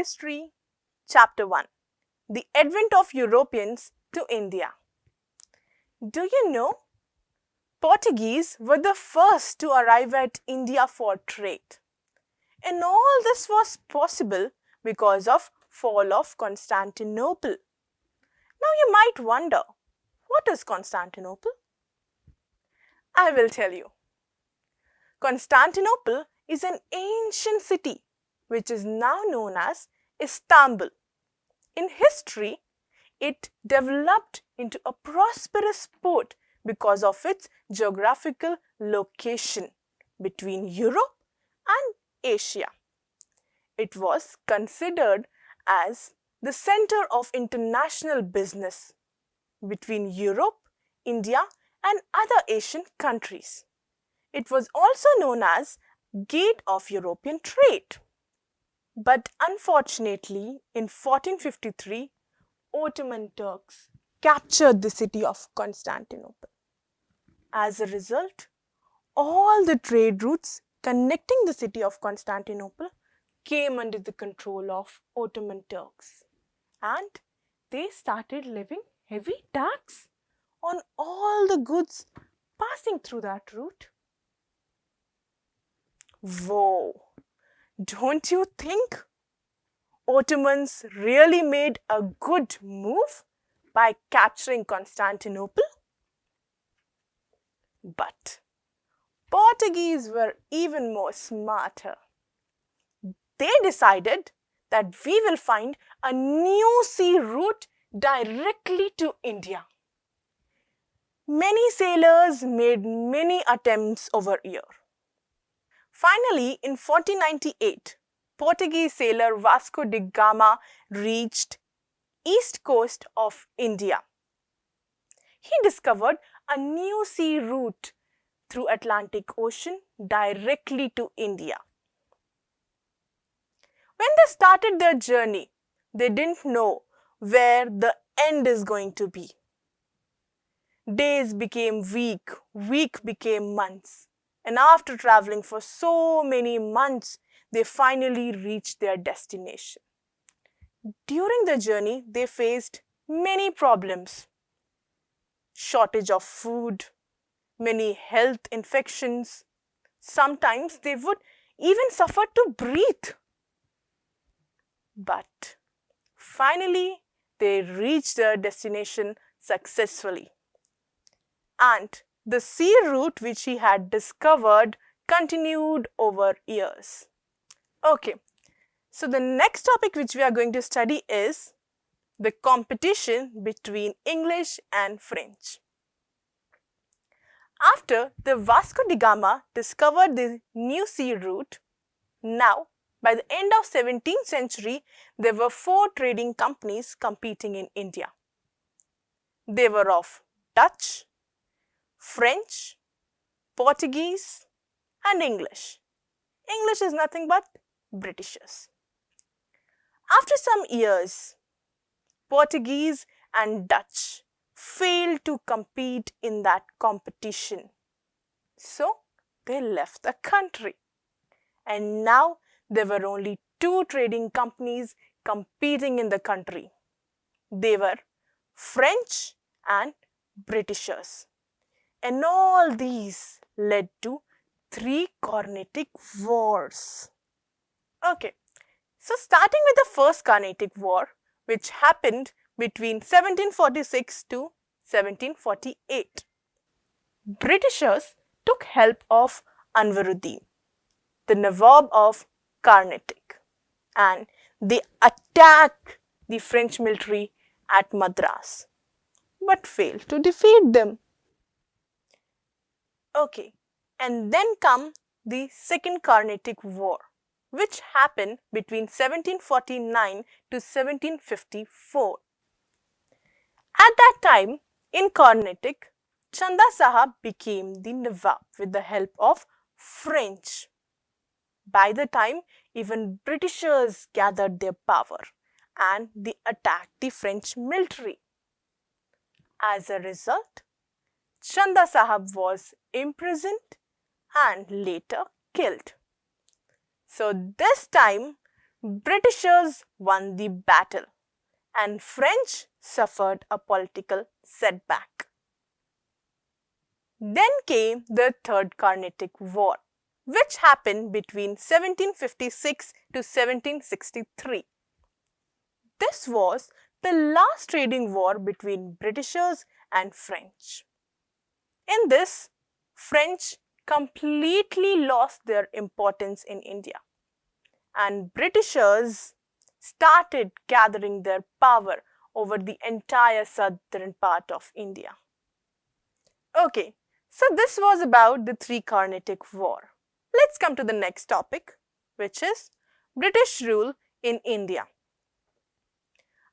History, Chapter 1. The Advent of Europeans to India. Do you know? Portuguese were the first to arrive at India for trade. And all this was possible because of fall of Constantinople. Now you might wonder, what is Constantinople? I will tell you. Constantinople is an ancient city which is now known as Istanbul. In history, it developed into a prosperous port because of its geographical location between Europe and Asia. It was considered as the center of international business between Europe, India, and other Asian countries. It was also known as Gate of European Trade. But unfortunately, in 1453, Ottoman Turks captured the city of Constantinople. As a result, all the trade routes connecting the city of Constantinople came under the control of Ottoman Turks, and they started levying heavy tax on all the goods passing through that route. Whoa! Don't you think Ottomans really made a good move by capturing Constantinople? But Portuguese were even more smarter. They decided that we will find a new sea route directly to India. Many sailors made many attempts over here. Finally, in 1498, Portuguese sailor Vasco da Gama reached east coast of India. He discovered a new sea route through Atlantic Ocean directly to India. When they started their journey, they didn't know where the end is going to be. Days became week became months. And after traveling for so many months, they finally reached their destination. During the journey, they faced many problems. Shortage of food, many health infections. Sometimes they would even suffer to breathe. But finally, they reached their destination successfully. And the sea route which he had discovered continued over years. Okay, so the next topic which we are going to study is the competition between English and French. After the Vasco da Gama discovered the new sea route, now by the end of 17th century, there were 4 trading companies competing in India. They were of Dutch, French, Portuguese, and English. English is nothing but Britishers. After some years, Portuguese and Dutch failed to compete in that competition. So, they left the country. And now, there were only 2 trading companies competing in the country. They were French and Britishers. And all these led to 3 Carnatic Wars. Okay, so starting with the first Carnatic War, which happened between 1746 to 1748. Britishers took help of Anwaruddin, the Nawab of Carnatic, and they attacked the French military at Madras, but failed to defeat them. Okay, and then come the Second Carnatic War, which happened between 1749 to 1754. At that time, in Carnatic, Chanda Sahab became the Nawab with the help of French. By the time, even Britishers gathered their power and they attacked the French military. As a result, Chanda Sahab was imprisoned and later killed. So this time, Britishers won the battle and French suffered a political setback. Then came the Third Carnatic War, which happened between 1756 to 1763. This was the last trading war between Britishers and French. In this, French completely lost their importance in India, and Britishers started gathering their power over the entire southern part of India. Okay, so this was about the Three Carnatic War. Let's come to the next topic, which is British rule in India.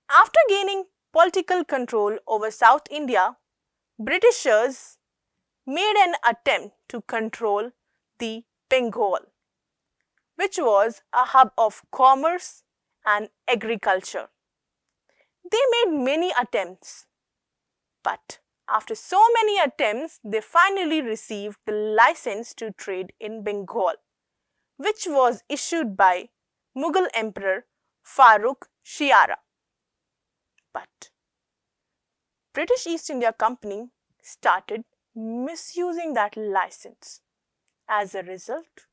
After gaining political control over South India, Britishers made an attempt to control the Bengal, which was a hub of commerce and agriculture. They made many attempts, but after so many attempts, they finally received the license to trade in Bengal, which was issued by Mughal Emperor Farooq Shiara. But British East India Company started misusing that license. As a result,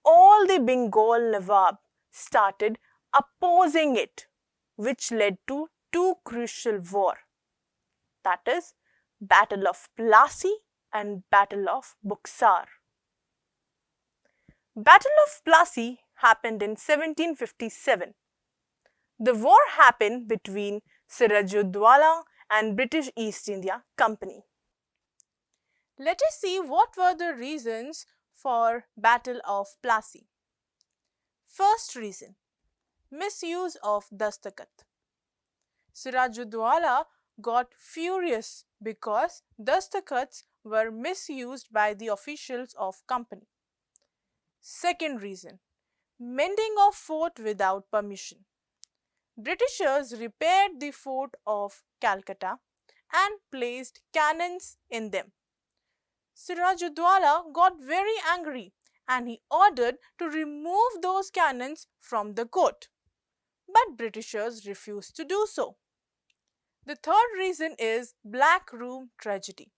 all the Bengal Nawab started opposing it, which led to two crucial wars. That is, Battle of Plassey and Battle of Buxar. Battle of Plassey happened in 1757. The war happened between Sirajuddaulah and British East India Company. Let us see what were the reasons for Battle of Plassey. First reason, misuse of Dastakat. Sirajuddaulah got furious because Dastakats were misused by the officials of company. Second reason, mending of fort without permission. Britishers repaired the fort of Calcutta and placed cannons in them. Sirajuddaulah got very angry and he ordered to remove those cannons from the court. But Britishers refused to do so. The third reason is Black Room tragedy.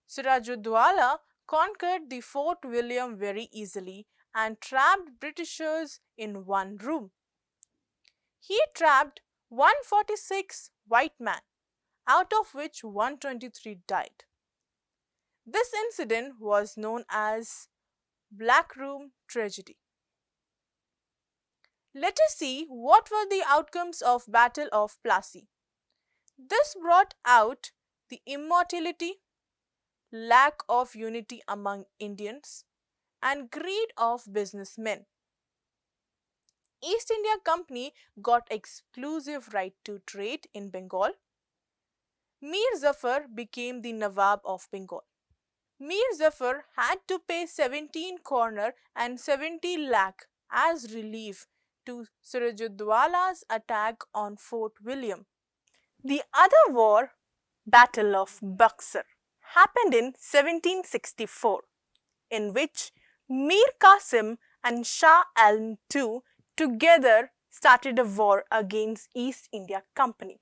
Sirajuddaulah conquered the Fort William very easily and trapped Britishers in one room. He trapped 146 white men, out of which 123 died. This incident was known as Black Room tragedy. Let us see what were the outcomes of Battle of Plassey. This brought out the immortality, lack of unity among Indians, and greed of businessmen. East India Company got exclusive right to trade in Bengal. Mir Zafar became the Nawab of Bengal. Mir Zafar had to pay 17 corner and 70 lakh as relief to Sirajuddaullah's attack on Fort William. The other war, Battle of Buxar, happened in 1764, in which Mir Qasim and Shah Alam II together started a war against East India Company.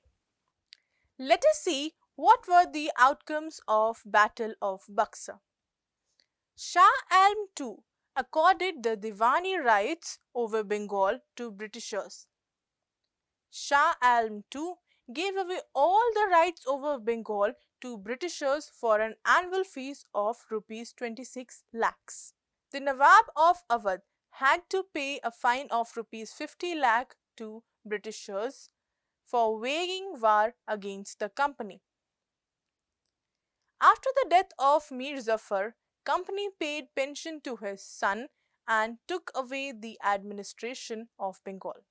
Let us see what were the outcomes of Battle of Buxar. Shah Alam II accorded the Diwani rights over Bengal to Britishers. Shah Alam II gave away all the rights over Bengal to Britishers for an annual fees of rupees 26 lakhs. The Nawab of Awadh had to pay a fine of rupees 50 lakh to Britishers for waging war against the company. After the death of Mir Zafar, company paid pension to his son and took away the administration of Bengal.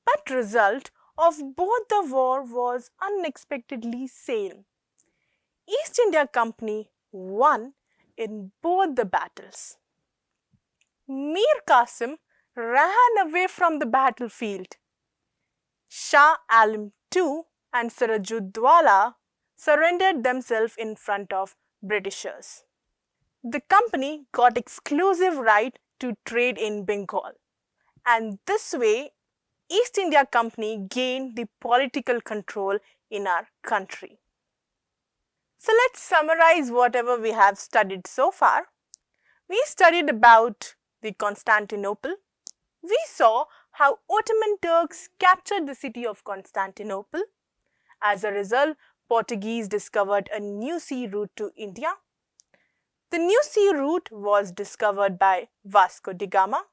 But result of both the war was unexpectedly same. East India Company won in both the battles. Mir Qasim ran away from the battlefield. Shah Alam II and Sirajuddaulah surrendered themselves in front of Britishers. The company got exclusive right to trade in Bengal and this way East India Company gained the political control in our country. So let's summarize whatever we have studied so far. We studied about the Constantinople. We saw how Ottoman Turks captured the city of Constantinople. As a result, Portuguese discovered a new sea route to India. The new sea route was discovered by Vasco da Gama.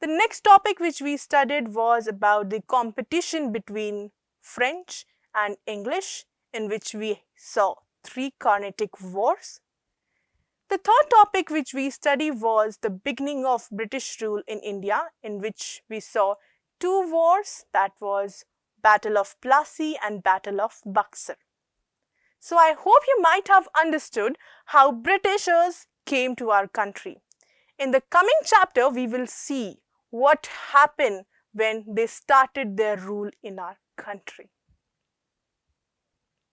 The next topic which we studied was about the competition between French and English, in which we saw 3 Carnatic Wars. The third topic which we studied was the beginning of British rule in India, in which we saw 2 wars, that was Battle of Plassey and Battle of Buxar. So I hope you might have understood how Britishers came to our country. In the coming chapter, we will see what happened when they started their rule in our country.